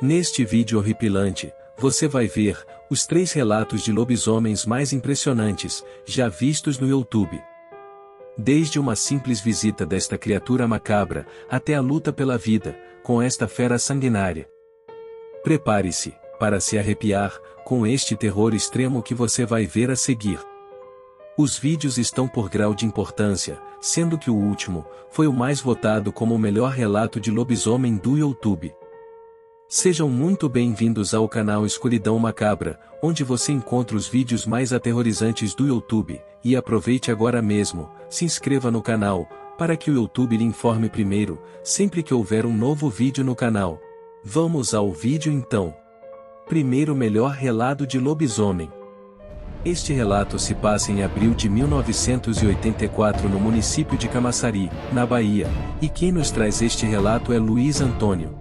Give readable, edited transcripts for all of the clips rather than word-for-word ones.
Neste vídeo horripilante, você vai ver os 3 relatos de lobisomens mais impressionantes já vistos no YouTube. Desde uma simples visita desta criatura macabra até a luta pela vida com esta fera sanguinária. Prepare-se para se arrepiar com este terror extremo que você vai ver a seguir. Os vídeos estão por grau de importância, sendo que o último foi o mais votado como o melhor relato de lobisomem do YouTube. Sejam muito bem-vindos ao canal Escuridão Macabra, onde você encontra os vídeos mais aterrorizantes do YouTube, e aproveite agora mesmo, se inscreva no canal, para que o YouTube lhe informe primeiro, sempre que houver um novo vídeo no canal. Vamos ao vídeo então. Primeiro melhor relato de lobisomem. Este relato se passa em abril de 1984 no município de Camaçari, na Bahia, e quem nos traz este relato é Luiz Antônio.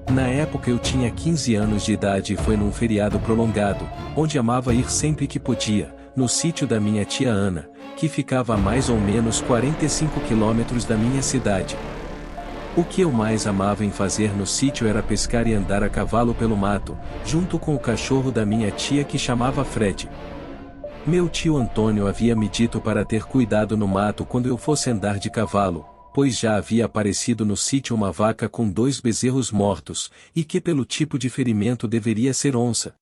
Na época eu tinha 15 anos de idade e foi num feriado prolongado, onde amava ir sempre que podia, no sítio da minha tia Ana, que ficava a mais ou menos 45 quilômetros da minha cidade. O que eu mais amava em fazer no sítio era pescar e andar a cavalo pelo mato, junto com o cachorro da minha tia que chamava Fred. Meu tio Antônio havia me dito para ter cuidado no mato quando eu fosse andar de cavalo, pois já havia aparecido no sítio uma vaca com 2 bezerros mortos, e que pelo tipo de ferimento deveria ser onça.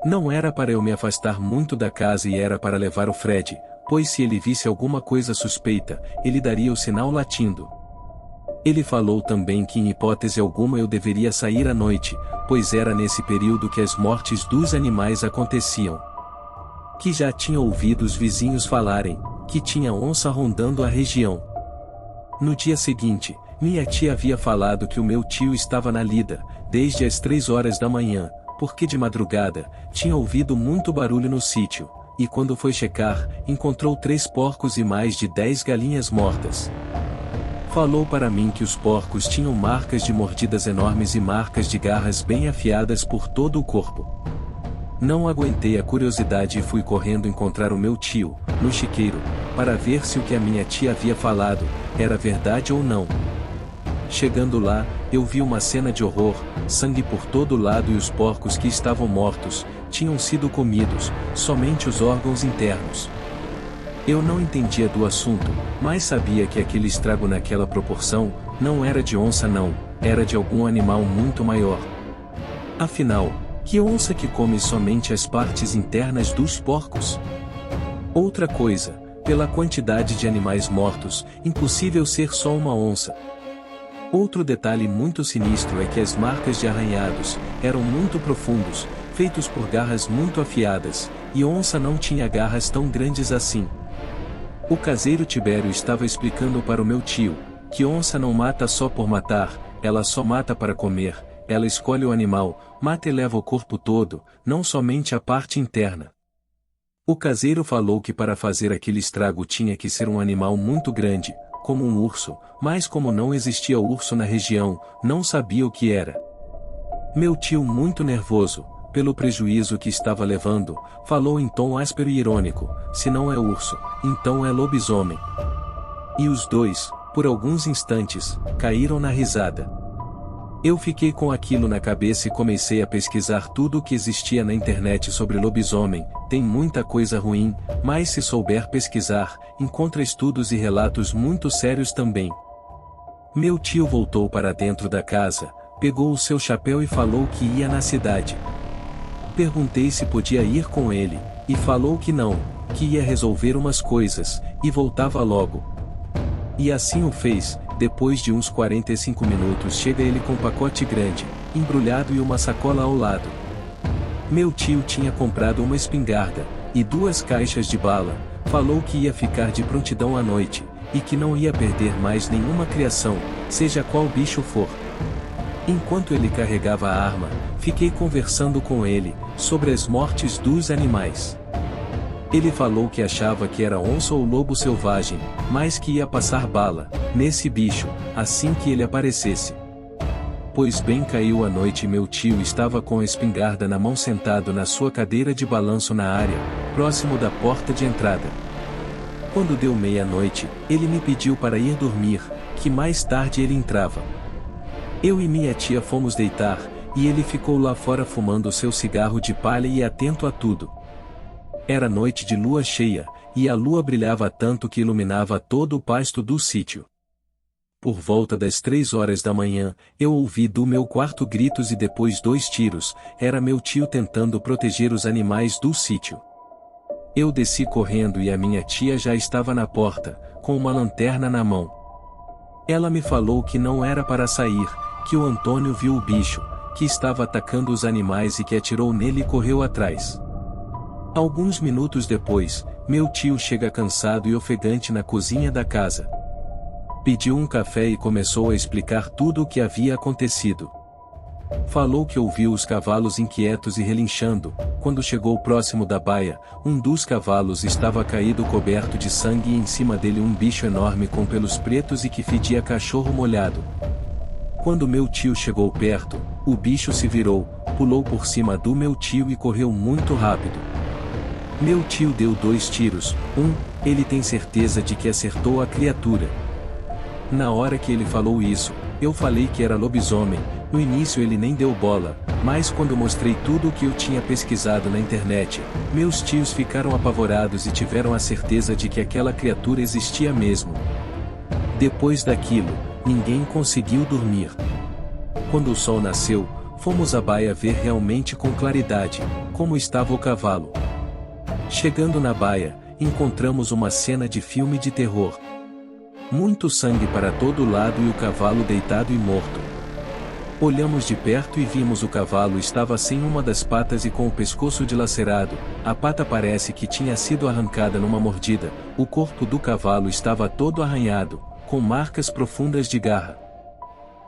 Não era para eu me afastar muito da casa e era para levar o Fred, pois se ele visse alguma coisa suspeita, ele daria o sinal latindo. Ele falou também que em hipótese alguma eu deveria sair à noite, pois era nesse período que as mortes dos animais aconteciam. Que já tinha ouvido os vizinhos falarem, que tinha onça rondando a região. No dia seguinte, minha tia havia falado que o meu tio estava na lida, desde as 3 horas da manhã, porque de madrugada, tinha ouvido muito barulho no sítio, e quando foi checar, encontrou 3 porcos e mais de 10 galinhas mortas. Falou para mim que os porcos tinham marcas de mordidas enormes e marcas de garras bem afiadas por todo o corpo. Não aguentei a curiosidade e fui correndo encontrar o meu tio, no chiqueiro, para ver se o que a minha tia havia falado era verdade ou não. Chegando lá, eu vi uma cena de horror, sangue por todo lado e os porcos que estavam mortos, tinham sido comidos, somente os órgãos internos. Eu não entendia do assunto, mas sabia que aquele estrago naquela proporção, não era de onça não, era de algum animal muito maior. Afinal, que onça que come somente as partes internas dos porcos? Outra coisa, pela quantidade de animais mortos, impossível ser só uma onça. Outro detalhe muito sinistro é que as marcas de arranhados eram muito profundos, feitos por garras muito afiadas, e onça não tinha garras tão grandes assim. O caseiro Tibério estava explicando para o meu tio, que onça não mata só por matar, ela só mata para comer, ela escolhe o animal, mata e leva o corpo todo, não somente a parte interna. O caseiro falou que para fazer aquele estrago tinha que ser um animal muito grande, como um urso, mas como não existia urso na região, não sabia o que era. Meu tio, muito nervoso, pelo prejuízo que estava levando, falou em tom áspero e irônico: se não é urso, então é lobisomem. E os dois, por alguns instantes, caíram na risada. Eu fiquei com aquilo na cabeça e comecei a pesquisar tudo o que existia na internet sobre lobisomem. Tem muita coisa ruim, mas se souber pesquisar, encontra estudos e relatos muito sérios também. Meu tio voltou para dentro da casa, pegou o seu chapéu e falou que ia na cidade. Perguntei se podia ir com ele, e falou que não, que ia resolver umas coisas, e voltava logo. E assim o fez. Depois de uns 45 minutos chega ele com um pacote grande, embrulhado e uma sacola ao lado. Meu tio tinha comprado uma espingarda, e 2 caixas de bala, falou que ia ficar de prontidão à noite, e que não ia perder mais nenhuma criação, seja qual bicho for. Enquanto ele carregava a arma, fiquei conversando com ele, sobre as mortes dos animais. Ele falou que achava que era onça ou lobo selvagem, mas que ia passar bala nesse bicho, assim que ele aparecesse. Pois bem, caiu a noite e meu tio estava com a espingarda na mão sentado na sua cadeira de balanço na área, próximo da porta de entrada. Quando deu meia-noite, ele me pediu para ir dormir, que mais tarde ele entrava. Eu e minha tia fomos deitar, e ele ficou lá fora fumando seu cigarro de palha e atento a tudo. Era noite de lua cheia, e a lua brilhava tanto que iluminava todo o pasto do sítio. Por volta das 3 horas da manhã, eu ouvi do meu quarto gritos e depois 2 tiros. Era meu tio tentando proteger os animais do sítio. Eu desci correndo e a minha tia já estava na porta, com uma lanterna na mão. Ela me falou que não era para sair, que o Antônio viu o bicho, que estava atacando os animais e que atirou nele e correu atrás. Alguns minutos depois, meu tio chega cansado e ofegante na cozinha da casa. Pediu um café e começou a explicar tudo o que havia acontecido. Falou que ouviu os cavalos inquietos e relinchando. Quando chegou próximo da baia, um dos cavalos estava caído coberto de sangue e em cima dele um bicho enorme com pelos pretos e que fedia cachorro molhado. Quando meu tio chegou perto, o bicho se virou, pulou por cima do meu tio e correu muito rápido. Meu tio deu 2 tiros, ele tem certeza de que acertou a criatura. Na hora que ele falou isso, eu falei que era lobisomem. No início ele nem deu bola, mas quando mostrei tudo o que eu tinha pesquisado na internet, meus tios ficaram apavorados e tiveram a certeza de que aquela criatura existia mesmo. Depois daquilo, ninguém conseguiu dormir. Quando o sol nasceu, fomos à baia ver realmente com claridade como estava o cavalo. Chegando na baia, encontramos uma cena de filme de terror. Muito sangue para todo lado e o cavalo deitado e morto. Olhamos de perto e vimos o cavalo estava sem uma das patas e com o pescoço dilacerado. A pata parece que tinha sido arrancada numa mordida. O corpo do cavalo estava todo arranhado, com marcas profundas de garra.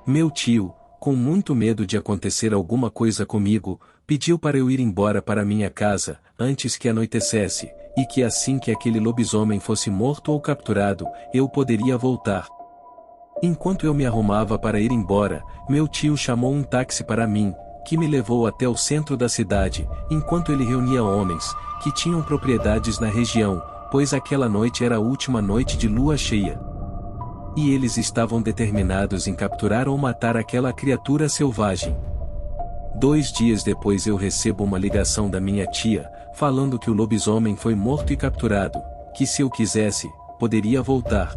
Meu tio, com muito medo de acontecer alguma coisa comigo, pediu para eu ir embora para minha casa, antes que anoitecesse, e que assim que aquele lobisomem fosse morto ou capturado, eu poderia voltar. Enquanto eu me arrumava para ir embora, meu tio chamou um táxi para mim, que me levou até o centro da cidade, enquanto ele reunia homens, que tinham propriedades na região, pois aquela noite era a última noite de lua cheia. E eles estavam determinados em capturar ou matar aquela criatura selvagem. 2 dias depois eu recebo uma ligação da minha tia, falando que o lobisomem foi morto e capturado, que se eu quisesse, poderia voltar.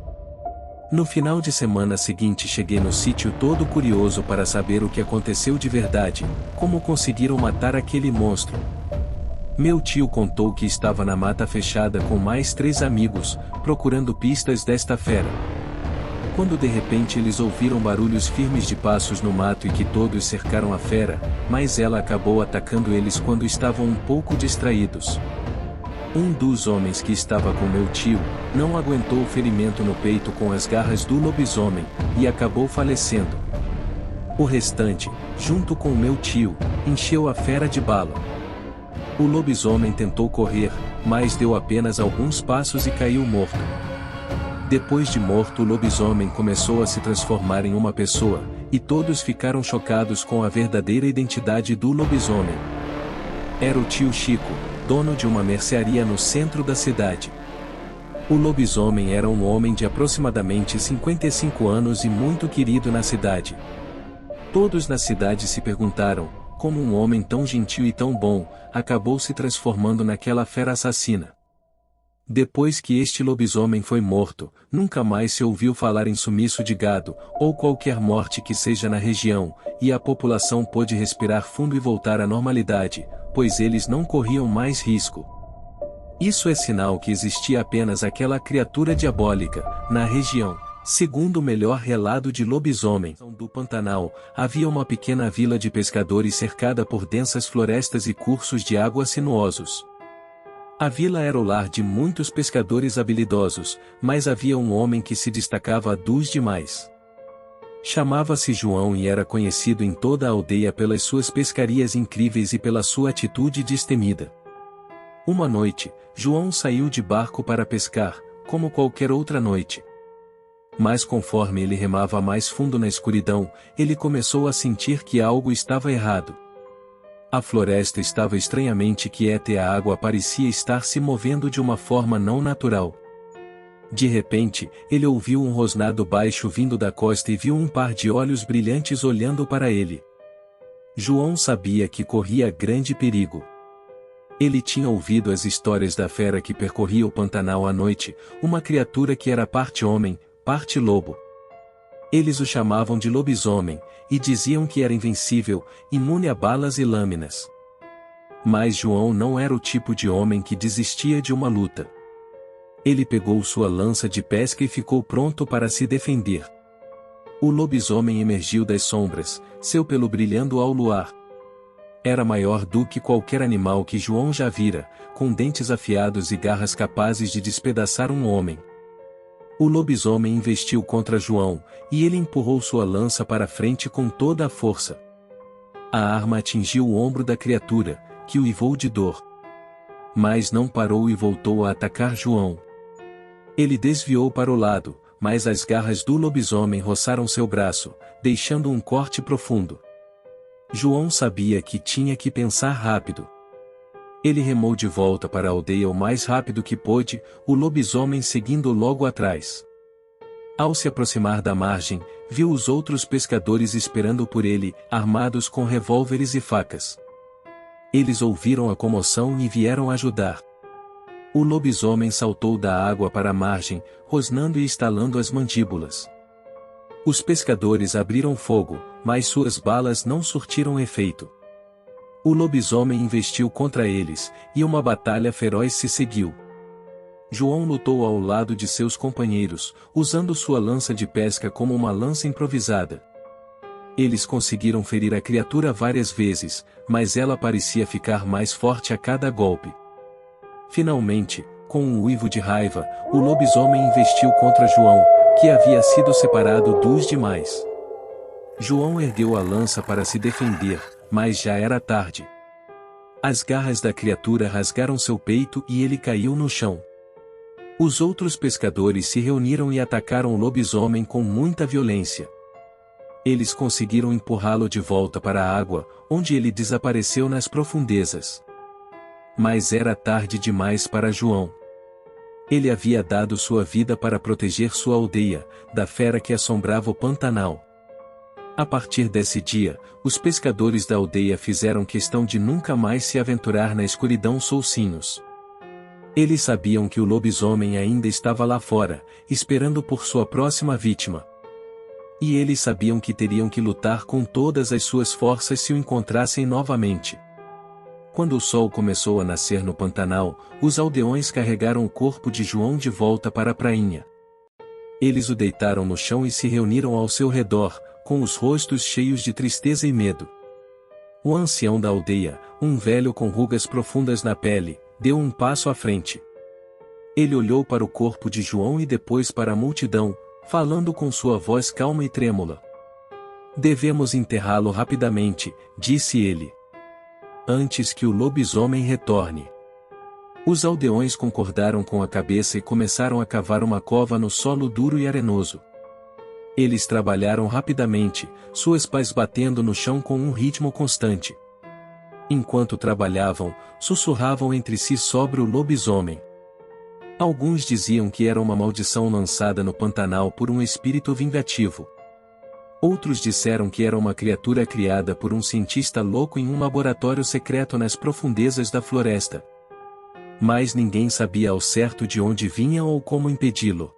No final de semana seguinte cheguei no sítio todo curioso para saber o que aconteceu de verdade, como conseguiram matar aquele monstro. Meu tio contou que estava na mata fechada com mais 3 amigos, procurando pistas desta fera. Quando de repente eles ouviram barulhos firmes de passos no mato e que todos cercaram a fera, mas ela acabou atacando eles quando estavam um pouco distraídos. Um dos homens que estava com meu tio, não aguentou o ferimento no peito com as garras do lobisomem, e acabou falecendo. O restante, junto com o meu tio, encheu a fera de bala. O lobisomem tentou correr, mas deu apenas alguns passos e caiu morto. Depois de morto o lobisomem começou a se transformar em uma pessoa, e todos ficaram chocados com a verdadeira identidade do lobisomem. Era o tio Chico, dono de uma mercearia no centro da cidade. O lobisomem era um homem de aproximadamente 55 anos e muito querido na cidade. Todos na cidade se perguntaram, como um homem tão gentil e tão bom, acabou se transformando naquela fera assassina. Depois que este lobisomem foi morto, nunca mais se ouviu falar em sumiço de gado, ou qualquer morte que seja na região, e a população pôde respirar fundo e voltar à normalidade, pois eles não corriam mais risco. Isso é sinal que existia apenas aquela criatura diabólica, na região. Segundo o melhor relato de lobisomem do Pantanal, havia uma pequena vila de pescadores cercada por densas florestas e cursos de água sinuosos. A vila era o lar de muitos pescadores habilidosos, mas havia um homem que se destacava dos demais. Chamava-se João e era conhecido em toda a aldeia pelas suas pescarias incríveis e pela sua atitude destemida. Uma noite, João saiu de barco para pescar, como qualquer outra noite. Mas conforme ele remava mais fundo na escuridão, ele começou a sentir que algo estava errado. A floresta estava estranhamente quieta e a água parecia estar se movendo de uma forma não natural. De repente, ele ouviu um rosnado baixo vindo da costa e viu um par de olhos brilhantes olhando para ele. João sabia que corria grande perigo. Ele tinha ouvido as histórias da fera que percorria o Pantanal à noite, uma criatura que era parte homem, parte lobo. Eles o chamavam de lobisomem, e diziam que era invencível, imune a balas e lâminas. Mas João não era o tipo de homem que desistia de uma luta. Ele pegou sua lança de pesca e ficou pronto para se defender. O lobisomem emergiu das sombras, seu pelo brilhando ao luar. Era maior do que qualquer animal que João já vira, com dentes afiados e garras capazes de despedaçar um homem. O lobisomem investiu contra João, e ele empurrou sua lança para frente com toda a força. A arma atingiu o ombro da criatura, que uivou de dor. Mas não parou e voltou a atacar João. Ele desviou para o lado, mas as garras do lobisomem roçaram seu braço, deixando um corte profundo. João sabia que tinha que pensar rápido. Ele remou de volta para a aldeia o mais rápido que pôde, o lobisomem seguindo logo atrás. Ao se aproximar da margem, viu os outros pescadores esperando por ele, armados com revólveres e facas. Eles ouviram a comoção e vieram ajudar. O lobisomem saltou da água para a margem, rosnando e estalando as mandíbulas. Os pescadores abriram fogo, mas suas balas não surtiram efeito. O lobisomem investiu contra eles, e uma batalha feroz se seguiu. João lutou ao lado de seus companheiros, usando sua lança de pesca como uma lança improvisada. Eles conseguiram ferir a criatura várias vezes, mas ela parecia ficar mais forte a cada golpe. Finalmente, com um uivo de raiva, o lobisomem investiu contra João, que havia sido separado dos demais. João ergueu a lança para se defender, mas já era tarde. As garras da criatura rasgaram seu peito e ele caiu no chão. Os outros pescadores se reuniram e atacaram o lobisomem com muita violência. Eles conseguiram empurrá-lo de volta para a água, onde ele desapareceu nas profundezas. Mas era tarde demais para João. Ele havia dado sua vida para proteger sua aldeia, da fera que assombrava o Pantanal. A partir desse dia, os pescadores da aldeia fizeram questão de nunca mais se aventurar na escuridão Soucinhos. Eles sabiam que o lobisomem ainda estava lá fora, esperando por sua próxima vítima. E eles sabiam que teriam que lutar com todas as suas forças se o encontrassem novamente. Quando o sol começou a nascer no Pantanal, os aldeões carregaram o corpo de João de volta para a prainha. Eles o deitaram no chão e se reuniram ao seu redor, com os rostos cheios de tristeza e medo. O ancião da aldeia, um velho com rugas profundas na pele, deu um passo à frente. Ele olhou para o corpo de João e depois para a multidão, falando com sua voz calma e trêmula. "Devemos enterrá-lo rapidamente", disse ele. "Antes que o lobisomem retorne." Os aldeões concordaram com a cabeça e começaram a cavar uma cova no solo duro e arenoso. Eles trabalharam rapidamente, suas pás batendo no chão com um ritmo constante. Enquanto trabalhavam, sussurravam entre si sobre o lobisomem. Alguns diziam que era uma maldição lançada no Pantanal por um espírito vingativo. Outros disseram que era uma criatura criada por um cientista louco em um laboratório secreto nas profundezas da floresta. Mas ninguém sabia ao certo de onde vinha ou como impedi-lo.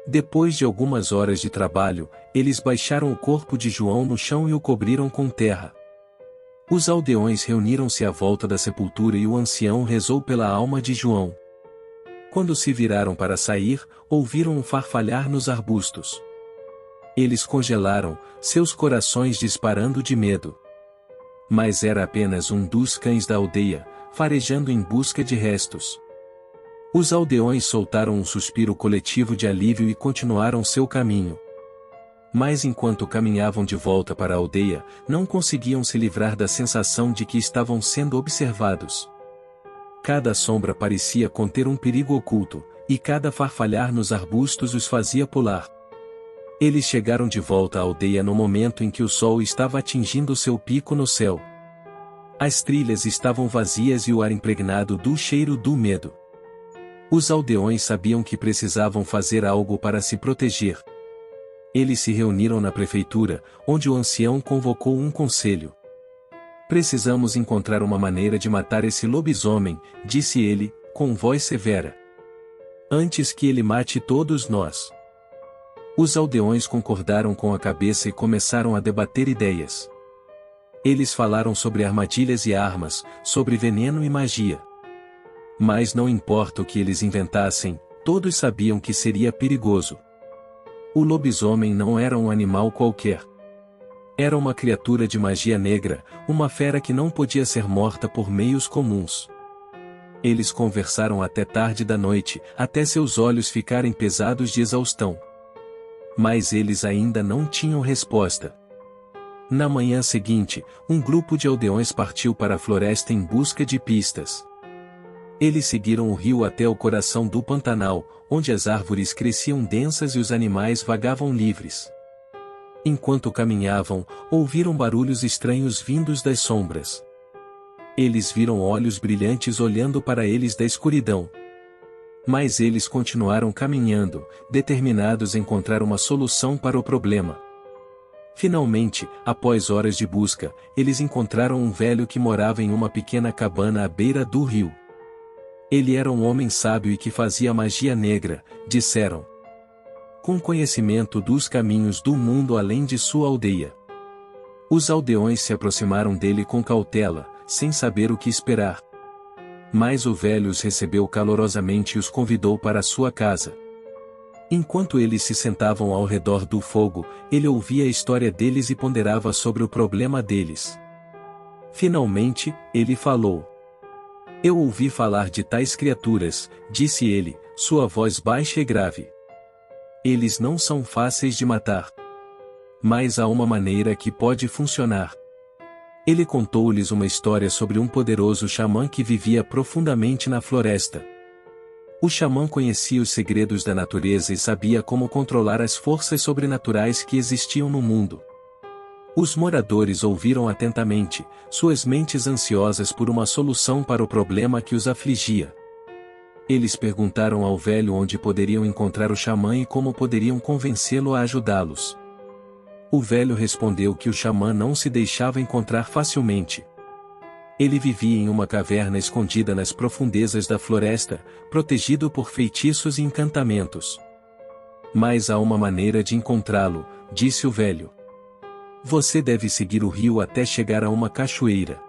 Depois de algumas horas de trabalho, eles baixaram o corpo de João no chão e o cobriram com terra. Os aldeões reuniram-se à volta da sepultura e o ancião rezou pela alma de João. Quando se viraram para sair, ouviram um farfalhar nos arbustos. Eles congelaram, seus corações disparando de medo. Mas era apenas um dos cães da aldeia, farejando em busca de restos. Os aldeões soltaram um suspiro coletivo de alívio e continuaram seu caminho. Mas enquanto caminhavam de volta para a aldeia, não conseguiam se livrar da sensação de que estavam sendo observados. Cada sombra parecia conter um perigo oculto, e cada farfalhar nos arbustos os fazia pular. Eles chegaram de volta à aldeia no momento em que o sol estava atingindo seu pico no céu. As trilhas estavam vazias e o ar impregnado do cheiro do medo. Os aldeões sabiam que precisavam fazer algo para se proteger. Eles se reuniram na prefeitura, onde o ancião convocou um conselho. Precisamos encontrar uma maneira de matar esse lobisomem, disse ele, com voz severa. Antes que ele mate todos nós. Os aldeões concordaram com a cabeça e começaram a debater ideias. Eles falaram sobre armadilhas e armas, sobre veneno e magia. Mas não importa o que eles inventassem, todos sabiam que seria perigoso. O lobisomem não era um animal qualquer. Era uma criatura de magia negra, uma fera que não podia ser morta por meios comuns. Eles conversaram até tarde da noite, até seus olhos ficarem pesados de exaustão. Mas eles ainda não tinham resposta. Na manhã seguinte, um grupo de aldeões partiu para a floresta em busca de pistas. Eles seguiram o rio até o coração do Pantanal, onde as árvores cresciam densas e os animais vagavam livres. Enquanto caminhavam, ouviram barulhos estranhos vindos das sombras. Eles viram olhos brilhantes olhando para eles da escuridão. Mas eles continuaram caminhando, determinados a encontrar uma solução para o problema. Finalmente, após horas de busca, eles encontraram um velho que morava em uma pequena cabana à beira do rio. Ele era um homem sábio e que fazia magia negra, disseram. Com conhecimento dos caminhos do mundo além de sua aldeia. Os aldeões se aproximaram dele com cautela, sem saber o que esperar. Mas o velho os recebeu calorosamente e os convidou para sua casa. Enquanto eles se sentavam ao redor do fogo, ele ouvia a história deles e ponderava sobre o problema deles. Finalmente, ele falou. Eu ouvi falar de tais criaturas, disse ele, sua voz baixa e grave. Eles não são fáceis de matar. Mas há uma maneira que pode funcionar. Ele contou-lhes uma história sobre um poderoso xamã que vivia profundamente na floresta. O xamã conhecia os segredos da natureza e sabia como controlar as forças sobrenaturais que existiam no mundo. Os moradores ouviram atentamente, suas mentes ansiosas por uma solução para o problema que os afligia. Eles perguntaram ao velho onde poderiam encontrar o xamã e como poderiam convencê-lo a ajudá-los. O velho respondeu que o xamã não se deixava encontrar facilmente. Ele vivia em uma caverna escondida nas profundezas da floresta, protegido por feitiços e encantamentos. Mas há uma maneira de encontrá-lo, disse o velho. Você deve seguir o rio até chegar a uma cachoeira.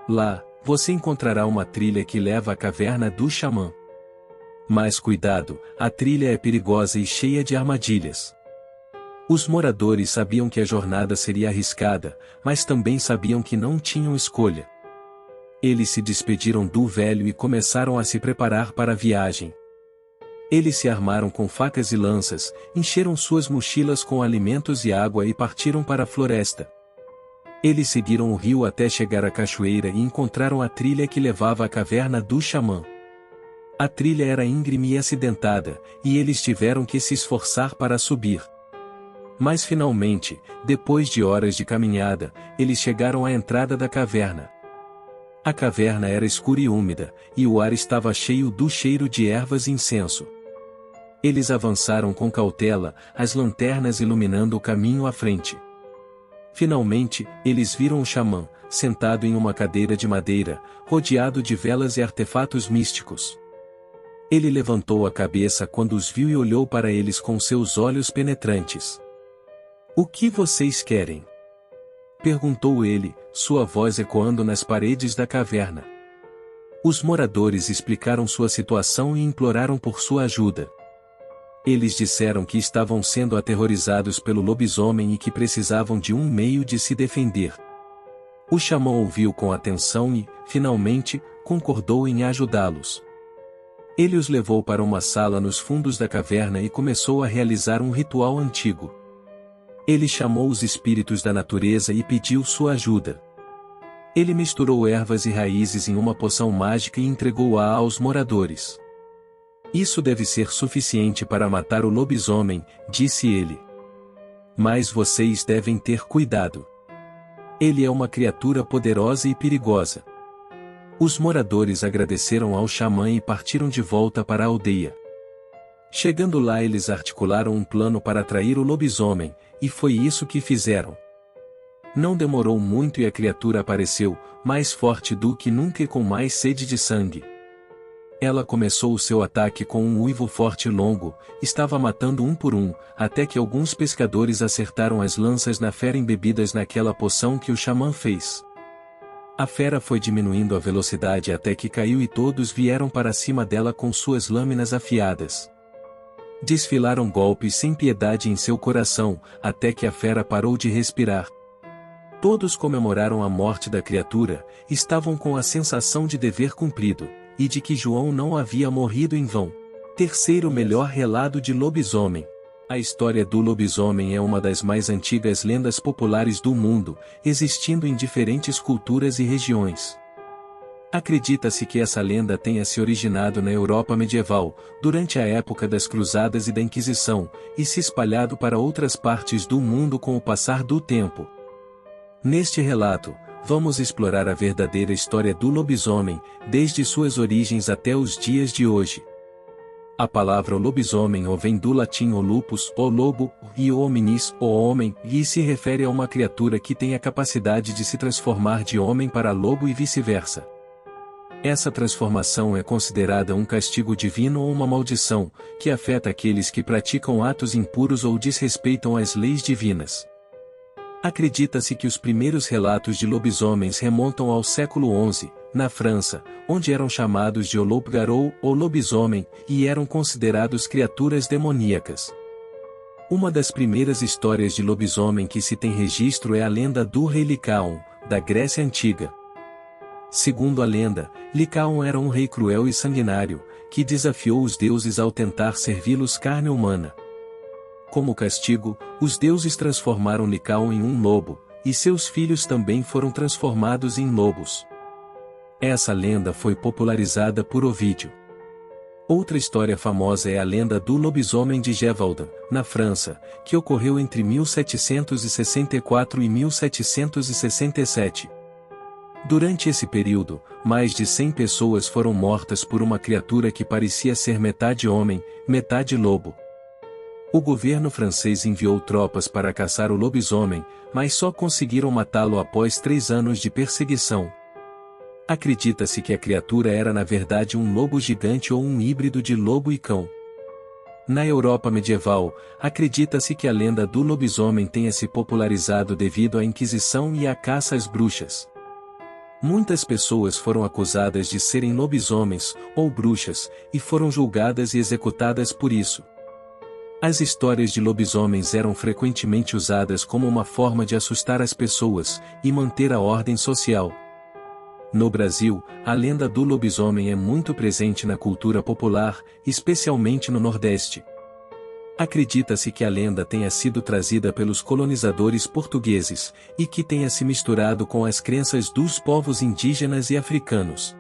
Lá, você encontrará uma trilha que leva à caverna do xamã. Mas cuidado, a trilha é perigosa e cheia de armadilhas. Os moradores sabiam que a jornada seria arriscada, mas também sabiam que não tinham escolha. Eles se despediram do velho e começaram a se preparar para a viagem. Eles se armaram com facas e lanças, encheram suas mochilas com alimentos e água e partiram para a floresta. Eles seguiram o rio até chegar à cachoeira e encontraram a trilha que levava à caverna do xamã. A trilha era íngreme e acidentada, e eles tiveram que se esforçar para subir. Mas finalmente, depois de horas de caminhada, eles chegaram à entrada da caverna. A caverna era escura e úmida, e o ar estava cheio do cheiro de ervas e incenso. Eles avançaram com cautela, as lanternas iluminando o caminho à frente. Finalmente, eles viram o xamã, sentado em uma cadeira de madeira, rodeado de velas e artefatos místicos. Ele levantou a cabeça quando os viu e olhou para eles com seus olhos penetrantes. O que vocês querem? Perguntou ele, sua voz ecoando nas paredes da caverna. Os moradores explicaram sua situação e imploraram por sua ajuda. Eles disseram que estavam sendo aterrorizados pelo lobisomem e que precisavam de um meio de se defender. O xamã ouviu com atenção e, finalmente, concordou em ajudá-los. Ele os levou para uma sala nos fundos da caverna e começou a realizar um ritual antigo. Ele chamou os espíritos da natureza e pediu sua ajuda. Ele misturou ervas e raízes em uma poção mágica e entregou-a aos moradores. Isso deve ser suficiente para matar o lobisomem, disse ele. Mas vocês devem ter cuidado. Ele é uma criatura poderosa e perigosa. Os moradores agradeceram ao xamã e partiram de volta para a aldeia. Chegando lá, eles articularam um plano para atrair o lobisomem, e foi isso que fizeram. Não demorou muito e a criatura apareceu, mais forte do que nunca e com mais sede de sangue. Ela começou o seu ataque com um uivo forte e longo, estava matando um por um, até que alguns pescadores acertaram as lanças na fera embebidas naquela poção que o xamã fez. A fera foi diminuindo a velocidade até que caiu e todos vieram para cima dela com suas lâminas afiadas. Desfilaram golpes sem piedade em seu coração, até que a fera parou de respirar. Todos comemoraram a morte da criatura, estavam com a sensação de dever cumprido, e de que João não havia morrido em vão. Terceiro melhor relato de lobisomem. A história do lobisomem é uma das mais antigas lendas populares do mundo, existindo em diferentes culturas e regiões. Acredita-se que essa lenda tenha se originado na Europa medieval, durante a época das Cruzadas e da Inquisição, e se espalhado para outras partes do mundo com o passar do tempo. Neste relato, vamos explorar a verdadeira história do lobisomem, desde suas origens até os dias de hoje. A palavra lobisomem vem do latim lupus, o lobo, e hominis, o homem, e se refere a uma criatura que tem a capacidade de se transformar de homem para lobo e vice-versa. Essa transformação é considerada um castigo divino ou uma maldição, que afeta aqueles que praticam atos impuros ou desrespeitam as leis divinas. Acredita-se que os primeiros relatos de lobisomens remontam ao século XI, na França, onde eram chamados de loup-garou ou lobisomem, e eram considerados criaturas demoníacas. Uma das primeiras histórias de lobisomem que se tem registro é a lenda do rei Licaon, da Grécia Antiga. Segundo a lenda, Licaon era um rei cruel e sanguinário, que desafiou os deuses ao tentar servi-los carne humana. Como castigo, os deuses transformaram Licaon em um lobo, e seus filhos também foram transformados em lobos. Essa lenda foi popularizada por Ovídio. Outra história famosa é a lenda do lobisomem de Gévaudan, na França, que ocorreu entre 1764 e 1767. Durante esse período, mais de 100 pessoas foram mortas por uma criatura que parecia ser metade homem, metade lobo. O governo francês enviou tropas para caçar o lobisomem, mas só conseguiram matá-lo após 3 anos de perseguição. Acredita-se que a criatura era na verdade um lobo gigante ou um híbrido de lobo e cão. Na Europa medieval, acredita-se que a lenda do lobisomem tenha se popularizado devido à Inquisição e à caça às bruxas. Muitas pessoas foram acusadas de serem lobisomens, ou bruxas, e foram julgadas e executadas por isso. As histórias de lobisomens eram frequentemente usadas como uma forma de assustar as pessoas, e manter a ordem social. No Brasil, a lenda do lobisomem é muito presente na cultura popular, especialmente no Nordeste. Acredita-se que a lenda tenha sido trazida pelos colonizadores portugueses, e que tenha se misturado com as crenças dos povos indígenas e africanos.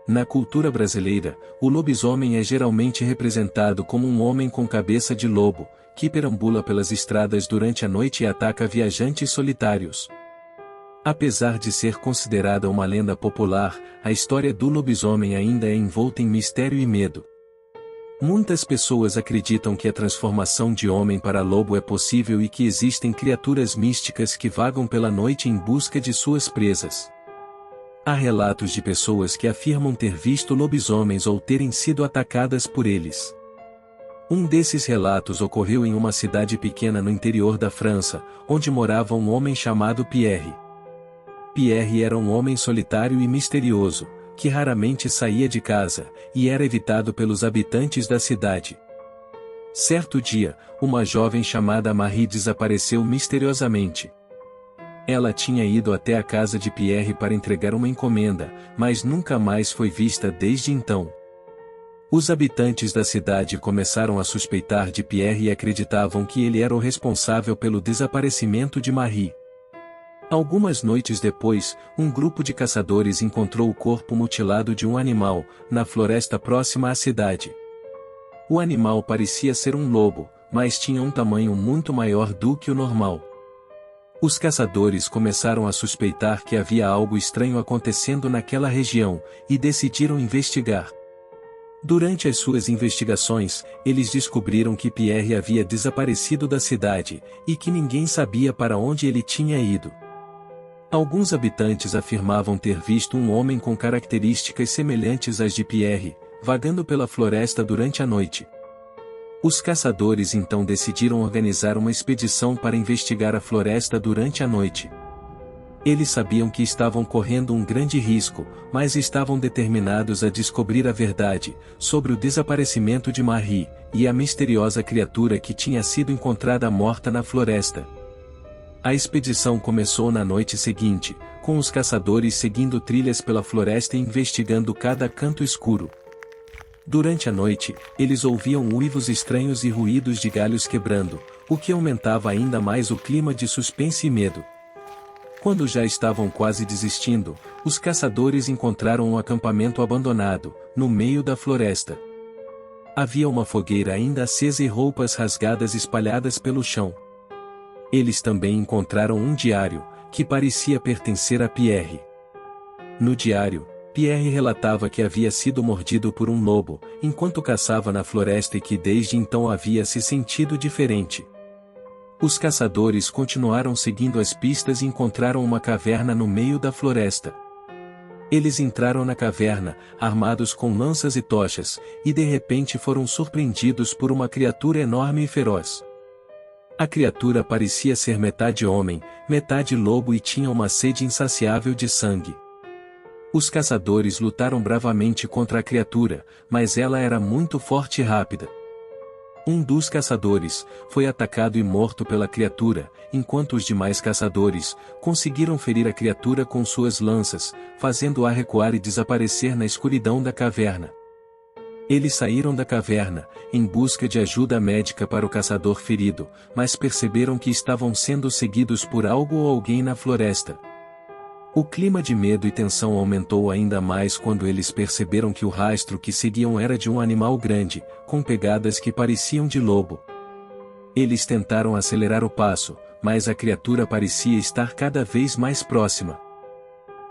Na cultura brasileira, o lobisomem é geralmente representado como um homem com cabeça de lobo, que perambula pelas estradas durante a noite e ataca viajantes solitários. Apesar de ser considerada uma lenda popular, a história do lobisomem ainda é envolta em mistério e medo. Muitas pessoas acreditam que a transformação de homem para lobo é possível e que existem criaturas místicas que vagam pela noite em busca de suas presas. Há relatos de pessoas que afirmam ter visto lobisomens ou terem sido atacadas por eles. Um desses relatos ocorreu em uma cidade pequena no interior da França, onde morava um homem chamado Pierre. Pierre era um homem solitário e misterioso, que raramente saía de casa, e era evitado pelos habitantes da cidade. Certo dia, uma jovem chamada Marie desapareceu misteriosamente. Ela tinha ido até a casa de Pierre para entregar uma encomenda, mas nunca mais foi vista desde então. Os habitantes da cidade começaram a suspeitar de Pierre e acreditavam que ele era o responsável pelo desaparecimento de Marie. Algumas noites depois, um grupo de caçadores encontrou o corpo mutilado de um animal, na floresta próxima à cidade. O animal parecia ser um lobo, mas tinha um tamanho muito maior do que o normal. Os caçadores começaram a suspeitar que havia algo estranho acontecendo naquela região, e decidiram investigar. Durante as suas investigações, eles descobriram que Pierre havia desaparecido da cidade, e que ninguém sabia para onde ele tinha ido. Alguns habitantes afirmavam ter visto um homem com características semelhantes às de Pierre, vagando pela floresta durante a noite. Os caçadores então decidiram organizar uma expedição para investigar a floresta durante a noite. Eles sabiam que estavam correndo um grande risco, mas estavam determinados a descobrir a verdade sobre o desaparecimento de Marie e a misteriosa criatura que tinha sido encontrada morta na floresta. A expedição começou na noite seguinte, com os caçadores seguindo trilhas pela floresta e investigando cada canto escuro. Durante a noite, eles ouviam uivos estranhos e ruídos de galhos quebrando, o que aumentava ainda mais o clima de suspense e medo. Quando já estavam quase desistindo, os caçadores encontraram um acampamento abandonado, no meio da floresta. Havia uma fogueira ainda acesa e roupas rasgadas espalhadas pelo chão. Eles também encontraram um diário, que parecia pertencer a Pierre. No diário, Pierre relatava que havia sido mordido por um lobo, enquanto caçava na floresta e que desde então havia se sentido diferente. Os caçadores continuaram seguindo as pistas e encontraram uma caverna no meio da floresta. Eles entraram na caverna, armados com lanças e tochas, e de repente foram surpreendidos por uma criatura enorme e feroz. A criatura parecia ser metade homem, metade lobo e tinha uma sede insaciável de sangue. Os caçadores lutaram bravamente contra a criatura, mas ela era muito forte e rápida. Um dos caçadores foi atacado e morto pela criatura, enquanto os demais caçadores conseguiram ferir a criatura com suas lanças, fazendo-a recuar e desaparecer na escuridão da caverna. Eles saíram da caverna, em busca de ajuda médica para o caçador ferido, mas perceberam que estavam sendo seguidos por algo ou alguém na floresta. O clima de medo e tensão aumentou ainda mais quando eles perceberam que o rastro que seguiam era de um animal grande, com pegadas que pareciam de lobo. Eles tentaram acelerar o passo, mas a criatura parecia estar cada vez mais próxima.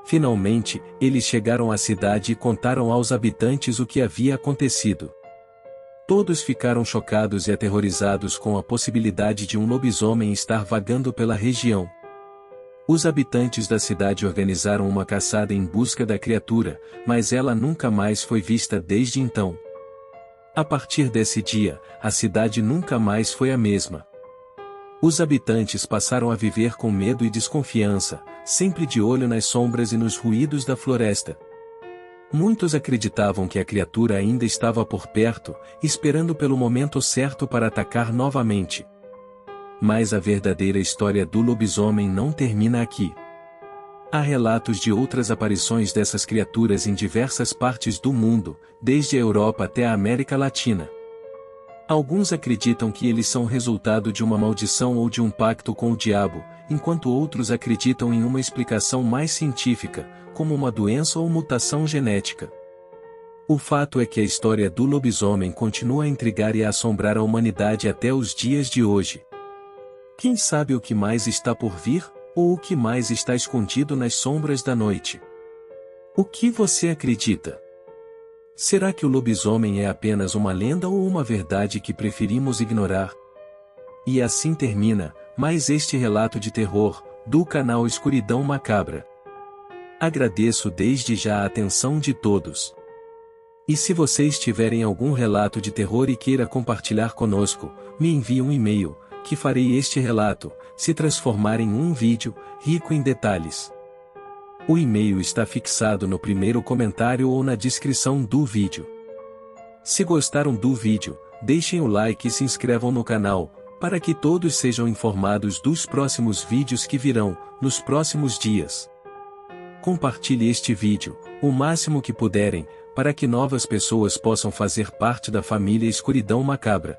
Finalmente, eles chegaram à cidade e contaram aos habitantes o que havia acontecido. Todos ficaram chocados e aterrorizados com a possibilidade de um lobisomem estar vagando pela região. Os habitantes da cidade organizaram uma caçada em busca da criatura, mas ela nunca mais foi vista desde então. A partir desse dia, a cidade nunca mais foi a mesma. Os habitantes passaram a viver com medo e desconfiança, sempre de olho nas sombras e nos ruídos da floresta. Muitos acreditavam que a criatura ainda estava por perto, esperando pelo momento certo para atacar novamente. Mas a verdadeira história do lobisomem não termina aqui. Há relatos de outras aparições dessas criaturas em diversas partes do mundo, desde a Europa até a América Latina. Alguns acreditam que eles são resultado de uma maldição ou de um pacto com o diabo, enquanto outros acreditam em uma explicação mais científica, como uma doença ou mutação genética. O fato é que a história do lobisomem continua a intrigar e a assombrar a humanidade até os dias de hoje. Quem sabe o que mais está por vir, ou o que mais está escondido nas sombras da noite? O que você acredita? Será que o lobisomem é apenas uma lenda ou uma verdade que preferimos ignorar? E assim termina mais este relato de terror, do canal Escuridão Macabra. Agradeço desde já a atenção de todos. E se vocês tiverem algum relato de terror e queira compartilhar conosco, me envie um e-mail, que farei este relato se transformar em um vídeo rico em detalhes. O e-mail está fixado no primeiro comentário ou na descrição do vídeo. Se gostaram do vídeo, deixem o like e se inscrevam no canal, para que todos sejam informados dos próximos vídeos que virão, nos próximos dias. Compartilhe este vídeo, o máximo que puderem, para que novas pessoas possam fazer parte da família Escuridão Macabra.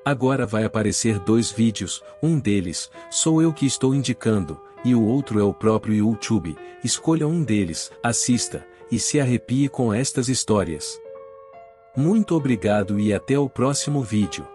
Agora vai aparecer 2 vídeos, um deles, sou eu que estou indicando, e o outro é o próprio YouTube. Escolha um deles, assista, e se arrepie com estas histórias. Muito obrigado e até o próximo vídeo.